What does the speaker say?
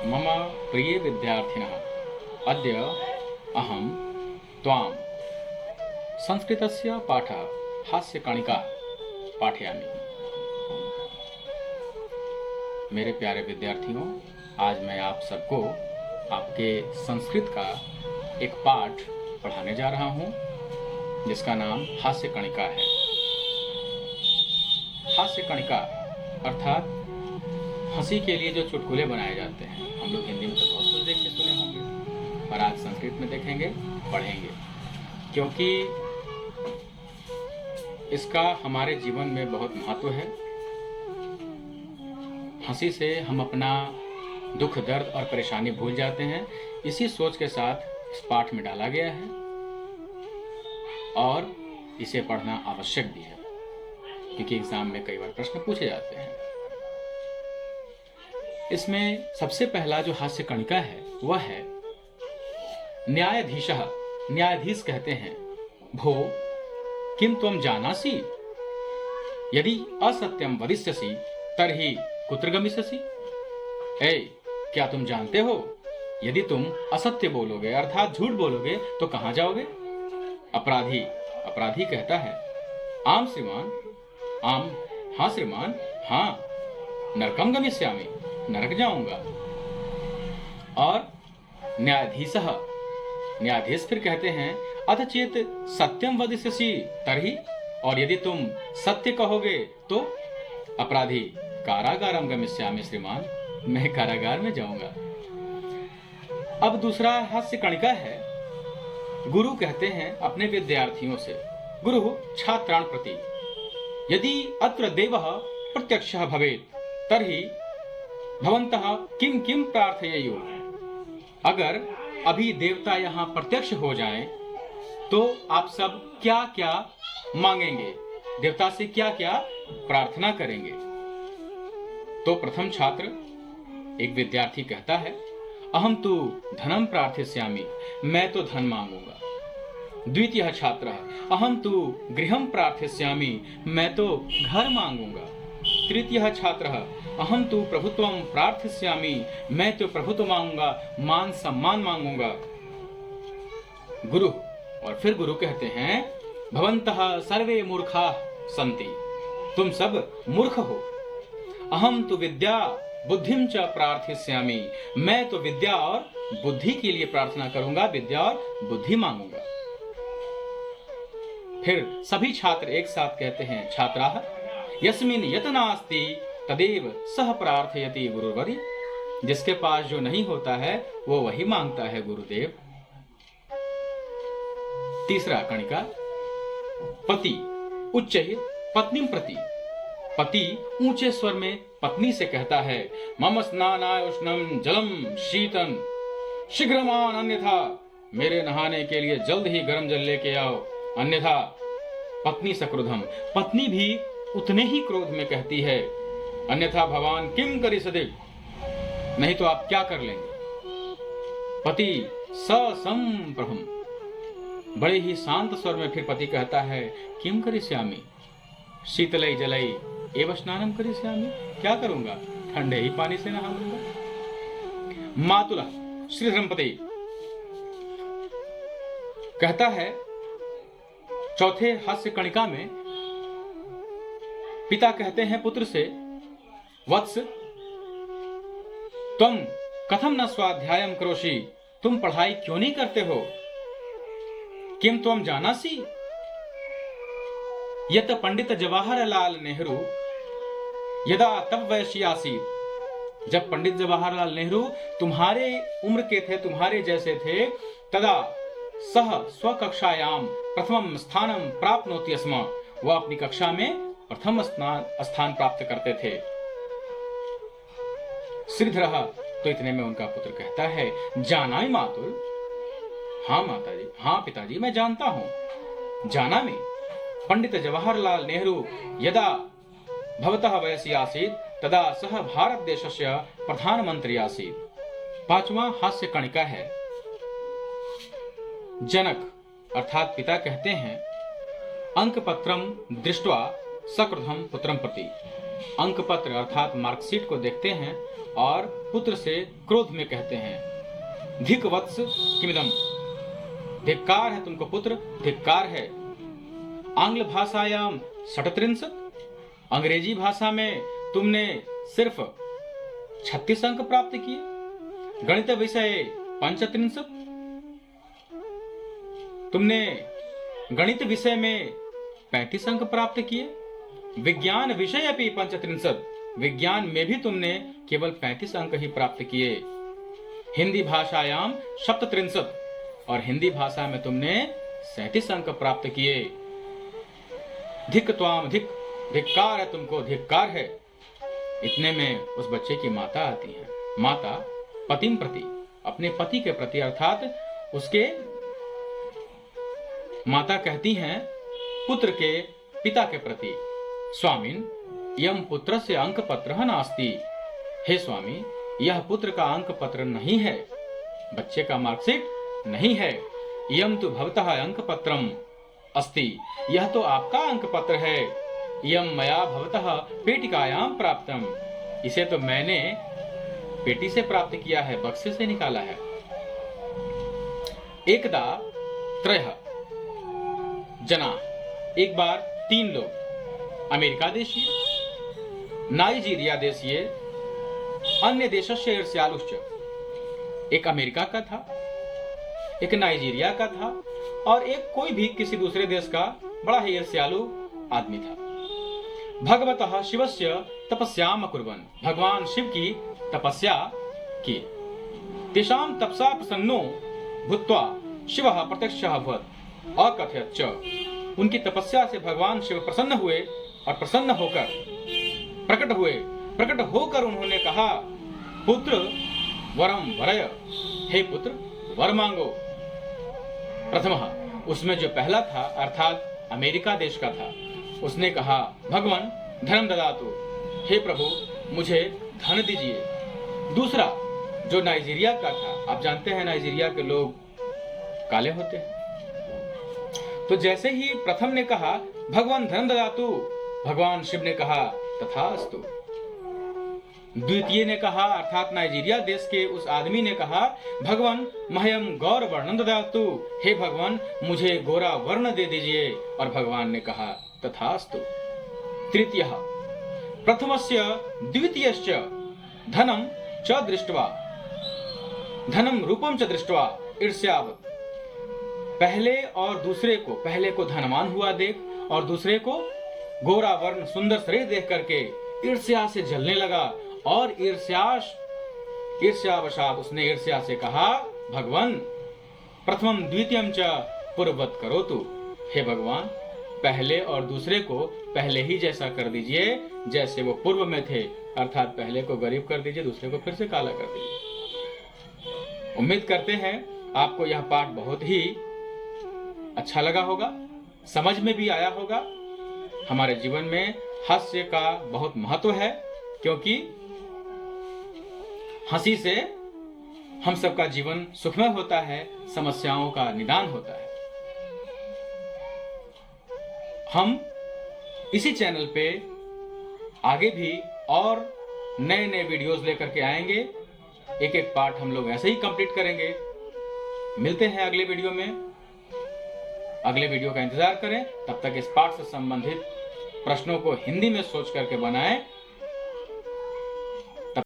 मम प्रिय विद्यार्थिनः, अद्य अहं त्वां संस्कृतस्य पाठः हास्यकणिका पाठयामि। मेरे प्यारे विद्यार्थियों, आज मैं आप सबको आपके संस्कृत का एक पाठ पढ़ाने जा रहा हूँ जिसका नाम हास्यकणिका है। हास्यकणिका अर्थात हंसी के लिए जो चुटकुले बनाए जाते हैं। हम लोग हिंदी में तो बहुत कुछ देखे सुने होंगे, पर आज संस्कृत में देखेंगे, पढ़ेंगे, क्योंकि इसका हमारे जीवन में बहुत महत्व है। हंसी से हम अपना दुख, दर्द और परेशानी भूल जाते हैं। इसी सोच के साथ इस पाठ में डाला गया है और इसे पढ़ना आवश्यक भी है, क्योंकि एग्जाम में कई बार प्रश्न पूछे जाते हैं। इसमें सबसे पहला जो हास्य कणिका है वह है न्यायाधीशः। न्यायाधीश कहते हैं, भो किम त्वं जानासि यदि असत्यम वदिष्यसि तर्हि कुत्र गमिष्यसि। ए, क्या तुम जानते हो यदि तुम असत्य बोलोगे अर्थात झूठ बोलोगे तो कहां जाओगे। अपराधी कहता है, आम श्रीमान, आम, हाँ श्रीमान, हाँ, नरकम गमिष्यामि, नरक जाऊंगा। और न्यायाधीश फिर कहते हैं, अथ चेत सत्यम वदिष्यसि तर्हि, और यदि तुम सत्य कहोगे तो। अपराधी, कारागारम गमिष्यामि श्रीमान, मैं कारागार में जाऊंगा। अब दूसरा हास्य कणिका है, गुरु कहते हैं अपने विद्यार्थियों से, गुरु छात्रान् प्रति, यदि अत्र देवः प्रत्यक्षः भवेत् तर्हि भवन्तः किम किम प्रार्थयेयुः। अगर अभी देवता यहाँ प्रत्यक्ष हो जाएं तो आप सब क्या क्या मांगेंगे, देवता से क्या क्या प्रार्थना करेंगे। तो प्रथम छात्र, एक विद्यार्थी कहता है, अहम तु धनम प्रार्थयिष्यामि, मैं तो धन मांगूंगा। द्वितीय छात्र, अहम तु गृहम प्रार्थयिष्यामि, मैं तो घर मांगूंगा। तृतीय छात्र, अहम तु प्रभुत्वम प्रार्थयिष्यामि, मैं तो प्रभुत्व मांगूंगा, मान सम्मान मांगूंगा। गुरु, और फिर गुरु कहते हैं, भवन्तः सर्वे मूर्खाः सन्ति, तुम सब मूर्ख हो। अहम तु विद्या बुद्धिम च प्रार्थयिष्यामि, मैं तो विद्या और बुद्धि के लिए प्रार्थना करूंगा, विद्या और बुद्धि मांगूंगा। फिर सभी छात्र एक साथ कहते हैं, छात्राः यस्मिन् यत् नास्ति तदेव सः प्रार्थयति गुरुवर्य, जिसके पास जो नहीं होता है वो वही मांगता है गुरुदेव। तीसरा कणिका, पति उच्चैः पत्नीं प्रति, पति ऊंचे स्वर में पत्नी से कहता है, मम स्नानाय उष्णं जलम शीतन शीघ्रमान, अन्यथा मेरे नहाने के लिए जल्द ही गर्म जल लेके आओ, अन्यथा। पत्नी सक्रोधम, पत्नी भी उतने ही क्रोध में कहती है, अन्यथा भवान किम करिष्यति, नहीं तो आप क्या कर लेंगे। पति ससंप्रभम, बड़े ही शांत स्वर में फिर पति कहता है, किम करिष्यामि शीतलै जलै एव स्नानम करिष्यामि, क्या करूंगा, ठंडे ही पानी से नहा लूंगा। मातुलः श्रीधरमपति कहता है, चौथे हास्य कणिका में पिता कहते हैं पुत्र से, वत्स तुम कथम न स्वाध्यायम करोषि, तुम पढ़ाई क्यों नहीं करते हो। किम तुम जानासि यत पंडित जवाहरलाल नेहरू यदा तब वयसी आसीत्, जब पंडित जवाहरलाल नेहरू तुम्हारे उम्र के थे, तुम्हारे जैसे थे, तदा सह स्वकक्षायाम प्रथम स्थानम प्राप्नोति स्म, वह अपनी कक्षा में प्रथम स्थान प्राप्त करते थे। श्रीधरः, तो इतने में उनका पुत्र कहता है, जानामि मातुल, हाँ माताजी, हाँ पिताजी, मैं जानता हूं। जानामि पंडित जवाहरलाल नेहरू यदा भवतः वयसी आसीत् तदा सह भारत देशस्य प्रधानमंत्री आसीत्। पांचवा हास्य कणिका है, जनक अर्थात पिता कहते हैं, अंकपत्रम दृष्ट्वा सकृधम पुत्रम प्रति, अंकपत्र अर्थात मार्कशीट को देखते हैं और पुत्र से क्रोध में कहते हैं, धिक वत्स किमिदम, धिक्कार है तुमको पुत्र, धिक्कार है। आंग्ल भाषायाम षट्त्रिंशत्, अंग्रेजी भाषा में तुमने सिर्फ 36 अंक प्राप्त किए। गणित विषय 35, तुमने गणित विषय में 35 अंक प्राप्त किए। विज्ञान विषय अपनी 35, विज्ञान में भी तुमने केवल 35 अंक ही प्राप्त किए। हिंदी भाषायाम 37, और हिंदी भाषा में तुमने 37 अंक प्राप्त किए। धिक त्वाम धिक, धिक्कार है तुमको, धिक्कार है। इतने में उस बच्चे की माता आती है। माता पतिम प्रति, अपने पति के प्रति अर्थात उसके माता कहती हैं पुत्र के पिता के प्रति, स्वामिन यम पुत्र से अंक पत्र नास्ति, हे स्वामी यह पुत्र का अंक पत्र नहीं है, बच्चे का मार्कशीट नहीं है। यम तो भवतः अंक पत्रम अस्ति, यह तो आपका अंक पत्र है। यम मया भवतः पेटिकायाम प्राप्तम, इसे तो मैंने पेटी से प्राप्त किया है, बक्से से निकाला है। एकदा त्रयः जना, एक बार 3 लोग, अमेरिका देशीय, नाइजीरिया देशीय, अन्य देशस्य ईर्ष्यालुश्च, एक अमेरिका का था, एक नाइजीरिया का था, और एक कोई भी किसी दूसरे देश का बड़ा ही ईर्ष्यालु आदमी था। भगवतः शिवस्य तपस्याम अकुर्वन्, भगवान शिव की तपस्या की। तेषां तपसा प्रसन्नो भूत्वा शिवः प्रत्यक्षः अभवत् अकथयत् च, उनकी तपस्या से भगवान शिव प्रसन्न हुए और प्रसन्न होकर प्रकट हुए। प्रकट होकर उन्होंने कहा, पुत्र वरम वरय, हे पुत्र वर मांगो। प्रथमः, उसमें जो पहला था अर्थात अमेरिका देश का था, उसने कहा, भगवान धर्म ददातु, हे प्रभु मुझे धन दीजिए। दूसरा जो नाइजीरिया का था, आप जानते हैं नाइजीरिया के लोग काले होते हैं, तो जैसे ही प्रथम ने कहा भगवान धन ददातु, भगवान शिव ने कहा तथास्तु। द्वितीय ने कहा अर्थात नाइजीरिया देश के उस आदमी ने कहा, भगवान मह्यम गौर वर्ण ददातु, हे भगवान मुझे गोरा वर्ण दे दीजिए, और भगवान ने कहा तथास्तु। तृतीय प्रथमस्य द्वितीयश्च धनम च दृष्ट्वा, धनम रूपम च दृष्ट्वा ईर्ष्यावत्, पहले और दूसरे को, पहले को धनवान हुआ देख और दूसरे को गोरा वर्ण सुंदर शरीर देख करके ईर्ष्या से जलने लगा, और ईर्ष्यावशात उसने ईर्ष्या से कहा, भगवान प्रथमम द्वितीयम च पूर्ववत् करोतु, हे भगवान पहले और दूसरे को पहले ही जैसा कर दीजिए जैसे वो पूर्व में थे, अर्थात पहले को गरीब कर दीजिए, दूसरे को फिर से काला कर दीजिए। उम्मीद करते हैं आपको यह पाठ बहुत ही अच्छा लगा होगा, समझ में भी आया होगा। हमारे जीवन में हास्य का बहुत महत्व है, क्योंकि हंसी से हम सबका जीवन सुखमय होता है, समस्याओं का निदान होता है। हम इसी चैनल पे आगे भी और नए नए वीडियोस लेकर के आएंगे, एक एक पार्ट हम लोग ऐसे ही कंप्लीट करेंगे। मिलते हैं अगले वीडियो में, अगले वीडियो का इंतजार करें। तब तक इस पाठ से संबंधित प्रश्नों को हिंदी में सोच करके बनाएं